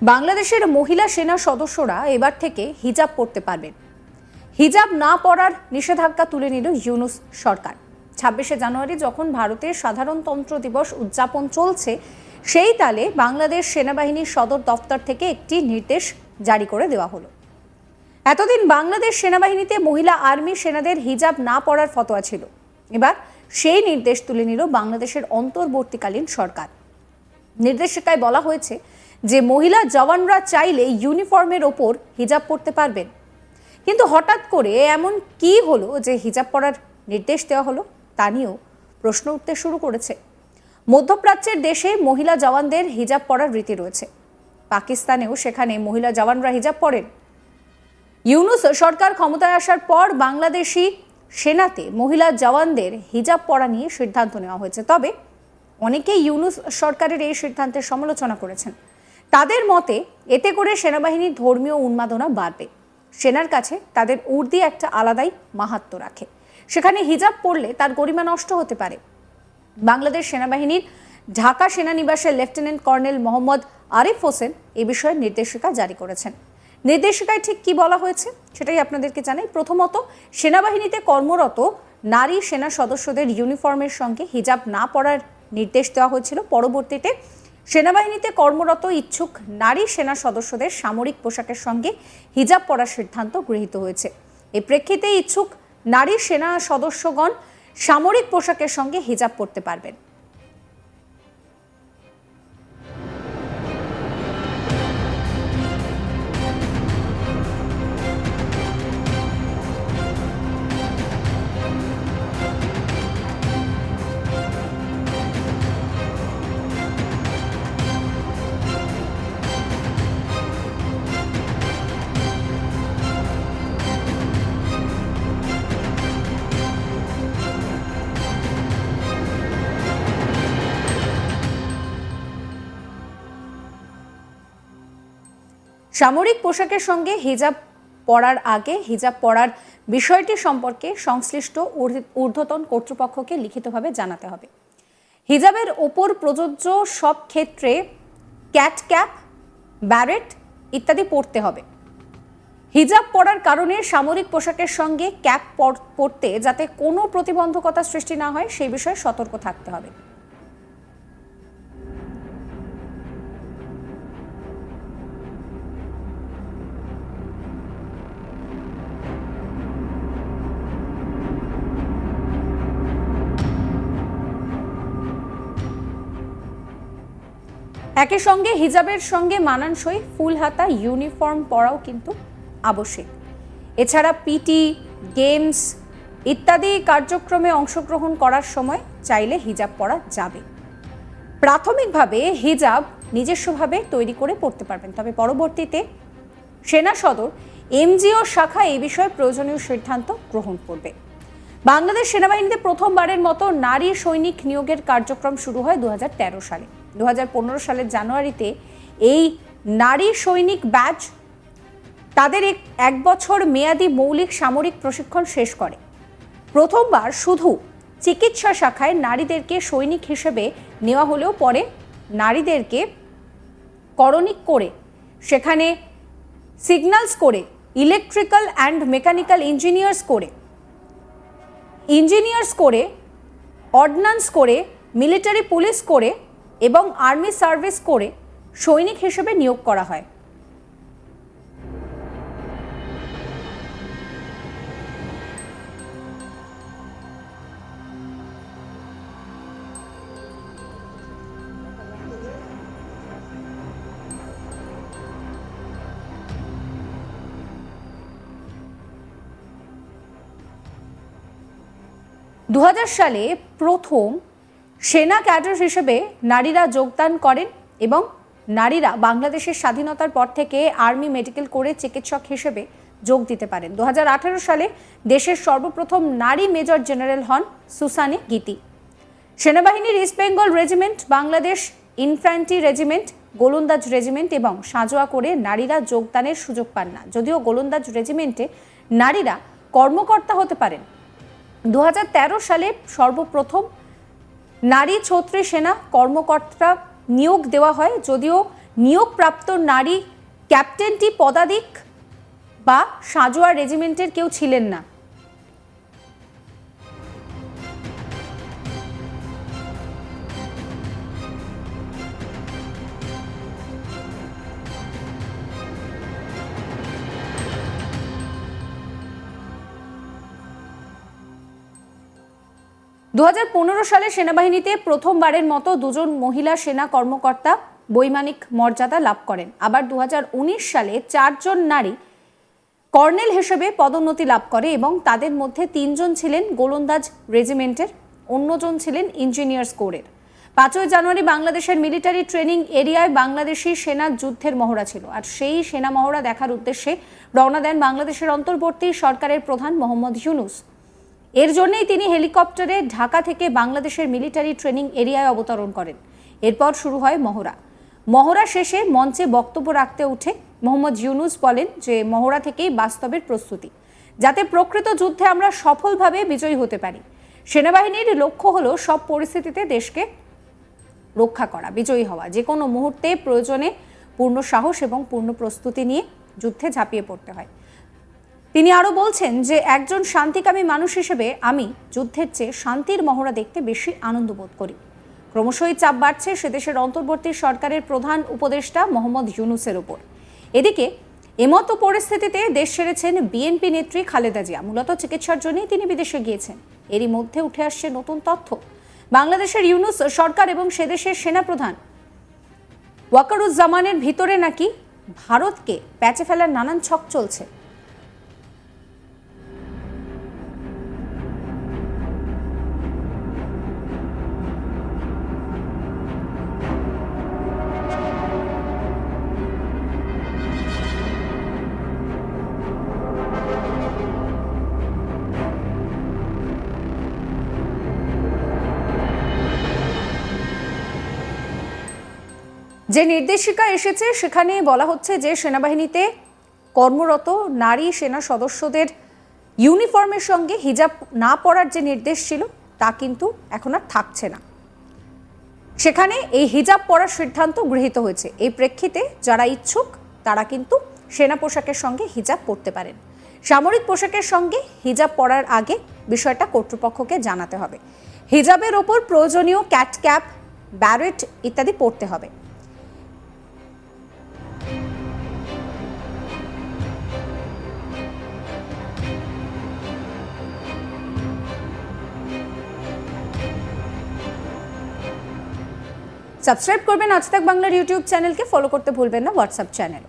বাংলাদেশের মহিলা সেনা সদস্যরা এবার থেকে হিজাব পরতে পারবেন। হিজাব না পরার নিষেধাজ্ঞা তুলে নিল ইউনূস সরকার। 26শে জানুয়ারি যখন ভারতের সাধারণতন্ত্র দিবস উদযাপন চলছে, সেই তালে বাংলাদেশ সেনাবাহিনীর সদর দফতর থেকে একটি নির্দেশ জারি করে দেওয়া হলো। এতদিন বাংলাদেশ সেনাবাহিনীতে মহিলা আর্মি সেনাদের হিজাব না পরার ফতোয়া ছিল। এবার সেই নির্দেশ তুলে নিল বাংলাদেশের অন্তর্বর্তীকালীন সরকার। নির্দেশিকায় বলা হয়েছে যে মহিলা জওয়ানরা চাইলে ইউনিফর্মের ওপর হিজাব পরতে পারবেন। কিন্তু হঠাৎ করে এমন কি হলো যে হিজাব পরার নির্দেশ দেওয়া হলো, তা নিয়েও প্রশ্ন উঠতে শুরু করেছে। মধ্যপ্রাচ্যের দেশে মহিলা জওয়ানদের হিজাব পরার রীতি রয়েছে। পাকিস্তানেও সেখানে মহিলা জওয়ানরা হিজাব পরেন। ইউনূস সরকার ক্ষমতায় আসার পর বাংলাদেশি সেনাতে মহিলা জওয়ানদের হিজাব পরা নিয়ে সিদ্ধান্ত নেওয়া হয়েছে। তবে অনেকেই ইউনূস সরকারের এই সিদ্ধান্তের সমালোচনা করেছেন। তাদের মতে এতে করে সেনাবাহিনীর ধর্মীয় উন্মাদনা বাড়বে। সেনার কাছে তাদের উর্দি একটা আলাদাই মাহাত্ম্য রাখে, সেখানে হিজাব পরলে তার গরিমা নষ্ট হতে পারে। বাংলাদেশ সেনাবাহিনীর ঢাকা সেনানিবাসের লেফটেন্যান্ট কর্নেল মোহাম্মদ আরিফ হোসেন এ বিষয়ে নির্দেশিকা জারি করেছেন। নির্দেশিকায় ঠিক কি বলা হয়েছে সেটাই আপনাদেরকে জানাই। প্রথমত, সেনাবাহিনীতে কর্মরত নারী সেনা সদস্যদের ইউনিফর্মের সঙ্গে হিজাব না পরার নির্দেশ দেওয়া হয়েছিল। পরবর্তীতে সেনাবাহিনীতে কর্মরত ইচ্ছুক নারী সেনা সদস্যদের সামরিক পোশাকের সঙ্গে হিজাব পরার সিদ্ধান্ত গৃহীত হয়েছে। এ প্রেক্ষিতে ইচ্ছুক নারী সেনা সদস্যগণ সামরিক পোশাকের সঙ্গে হিজাব পরতে পারবেন। সামরিক পোশাকের সঙ্গে হিজাব পরার আগে হিজাব পরার বিষয়টি সম্পর্কে সংশ্লিষ্ট ঊর্ধ্বতন কর্তৃপক্ষকে লিখিতভাবে জানাতে হবে। হিজাবের ওপর প্রযোজ্য সব ক্ষেত্রে ক্যাট ক্যাপ, ব্যারেট ইত্যাদি পরতে হবে। হিজাব পরার কারণে সামরিক পোশাকের সঙ্গে ক্যাপ পরতে যাতে কোনো প্রতিবন্ধকতা সৃষ্টি না হয় সেই বিষয়ে সতর্ক থাকতে হবে। একই সঙ্গে হিজাবের সঙ্গে মানানসই ফুল হাতা ইউনিফর্ম পরাও কিন্তু আবশ্যক। এছাড়া পিটি, গেমস ইত্যাদি কার্যক্রমে অংশগ্রহণ করার সময় চাইলে হিজাব পরা যাবে। প্রাথমিকভাবে হিজাব নিজস্বভাবে তৈরি করে পড়তে পারবেন, তবে পরবর্তীতে সেনা সদর এমজিও শাখা এই বিষয়ে প্রয়োজনীয় সিদ্ধান্ত গ্রহণ করবে। বাংলাদেশ সেনাবাহিনীতে প্রথমবারের মতো নারী সৈনিক নিয়োগের কার্যক্রম শুরু হয় 2013 সালে। 2015 সালের জানুয়ারিতে এই নারী সৈনিক ব্যাচ তাদের এক বছর মেয়াদী মৌলিক সামরিক প্রশিক্ষণ শেষ করে। প্রথমবার শুধু চিকিৎসা শাখায় নারীদেরকে সৈনিক হিসেবে নেওয়া হলেও পরে নারীদেরকে করণিক করে সেখানে সিগন্যালস করে, ইলেকট্রিক্যাল অ্যান্ড মেকানিক্যাল ইঞ্জিনিয়ার্স করে, অর্ডিন্যান্স করে, মিলিটারি পুলিশ করে এবং আর্মি সার্ভিস করে সৈনিক হিসেবে নিয়োগ করা হয়। দু সালে প্রথম সেনা ক্যাডার হিসেবে নারীরা যোগদান করেন এবং নারীরা বাংলাদেশের স্বাধীনতার পর থেকে আর্মি মেডিকেল করে চিকিৎসক হিসেবে যোগ দিতে পারেন। 2018 সালে দেশের সর্বপ্রথম নারী মেজর জেনারেল হন সুসানে গীতি। সেনাবাহিনীর East Bengal Regiment, Bangladesh Infantry Regiment, গোলন্দাজ রেজিমেন্ট এবং সাঁজোয়া করে নারীরা যোগদানের সুযোগ পান না, যদিও গোলন্দাজ রেজিমেন্টে নারীরা কর্মকর্তা হতে পারেন। 2013 সালে সর্বপ্রথম নারী ছত্রী সেনা কর্মকর্তা নিয়োগ দেওয়া হয়, যদিও নিয়োগপ্রাপ্ত নারী ক্যাপ্টেনটি পদাধিক বা সাজোয়া রেজিমেন্টের কেউ ছিলেন না। দু সালে সেনাবাহিনীতে প্রথমবারের মতো দুজন মহিলা সেনা কর্মকর্তা বৈমানিক মর্যাদা লাভ করেন। আবার 2019 সালে 4 জন নারী কর্নেল হিসেবে পদোন্নতি লাভ করে এবং তাদের মধ্যে 3 জন ছিলেন গোলন্দাজ রেজিমেন্টের, অন্যজন ছিলেন ইঞ্জিনিয়ার্স কোরের। 5 জানুয়ারি বাংলাদেশের মিলিটারি ট্রেনিং এরিয়ায় বাংলাদেশি সেনা যুদ্ধের মহড়া ছিল, আর সেই সেনা মহড়া দেখার উদ্দেশ্যে রওনা দেন বাংলাদেশের অন্তর্বর্তী সরকারের প্রধান মোহাম্মদ ইউনূস। এর জন্যই তিনি হেলিকপ্টারে ঢাকা থেকে বাংলাদেশের মিলিটারি ট্রেনিং এরিয়ায় অবতরণ করেন। এরপর শুরু হয় মহড়া। মহড়া শেষে মঞ্চে বক্তব্য রাখতে উঠে মোহাম্মদ ইউনূস বলেন যে মহড়া থেকেই বাস্তবের প্রস্তুতি, যাতে প্রকৃত যুদ্ধে আমরা সফলভাবে বিজয়ী হতে পারি। সেনাবাহিনীর লক্ষ্য হলো সব পরিস্থিতিতে দেশকে রক্ষা করা, বিজয়ী হওয়া। যে কোনো মুহূর্তে প্রয়োজনে পূর্ণ সাহস এবং পূর্ণ প্রস্তুতি নিয়ে যুদ্ধে ঝাঁপিয়ে পড়তে হয়। তিনি আরও বলছেন যে একজন শান্তিকামী মানুষ হিসেবে আমি যুদ্ধের চেয়ে শান্তির মহড়া দেখতে বেশি আনন্দ বোধ করি। ক্রমশই চাপ বাড়ছে সেদেশের অন্তর্বর্তী সরকারের প্রধান উপদেষ্টা মোহাম্মদ ইউনূসের ওপর। এদিকে এমতো পরিস্থিতিতে দেশ ছেড়েছেন বিএনপি নেত্রী খালেদা জিয়া। মূলত চিকিৎসার জন্যই তিনি বিদেশে গিয়েছেন। এরই মধ্যে উঠে আসছে নতুন তথ্য। বাংলাদেশের ইউনূস সরকার এবং সেদেশের সেনাপ্রধান ওয়াকারুজ্জামানের ভিতরে নাকি ভারতকে প্যাচে ফেলার নানান ছক চলছে। যে নির্দেশিকা এসেছে সেখানে বলা হচ্ছে যে সেনাবাহিনীতে কর্মরত নারী সেনা সদস্যদের ইউনিফর্মের সঙ্গে হিজাব না পরার যে নির্দেশ ছিল তা কিন্তু এখন আর থাকছে না। সেখানে এই হিজাব পরার সিদ্ধান্ত গৃহীত হয়েছে। এই প্রেক্ষিতে যারা ইচ্ছুক তারা কিন্তু সেনা পোশাকের সঙ্গে হিজাব পরতে পারেন। সামরিক পোশাকের সঙ্গে হিজাব পরার আগে বিষয়টা কর্তৃপক্ষকে জানাতে হবে। হিজাবের ওপর প্রয়োজনীয় ক্যাট ক্যাপ, ব্যারেট ইত্যাদি পরতে হবে। সাবস্ক্রাইব করবেন আজ তাক বাংলার ইউটিউব চ্যানেলকে, ফলো করতে ভুলবেন না হোয়াটসঅ্যাপ চ্যানেল।